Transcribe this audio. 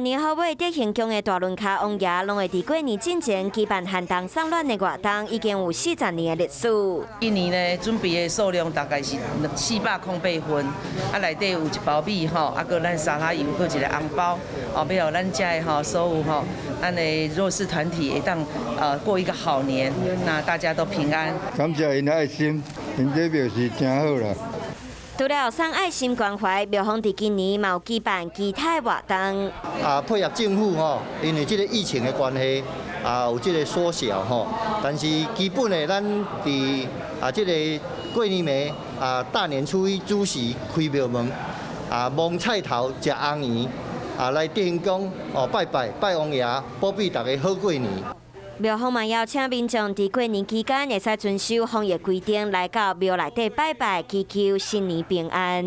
万年后尾，德行宫的大轮卡王爷，拢会伫过年之前举办寒冬送暖的活动，已经有40年的历史。一年呢，准备的数量大概是408份，啊，内底有一包米吼，啊，搁咱沙拉油，搁一个红包，哦，要咱遮的吼所有吼，咱的弱势团体会当过一个好年，那大家都平安。感谢因的爱心，因这表示真好啦。除了送爱心关怀，庙方伫今年嘛有举办其他活动。配合政府吼，因为这个疫情的关系，有这个缩小吼，但是基本的咱伫这个过年暝大年初一主时开庙门，摸菜头食红圆，来德行宫拜拜拜王爷，保庇大家好过年。庙方嘛邀请民众伫过年期间会使遵守防疫规定，来到庙内底拜拜，祈求新年平安。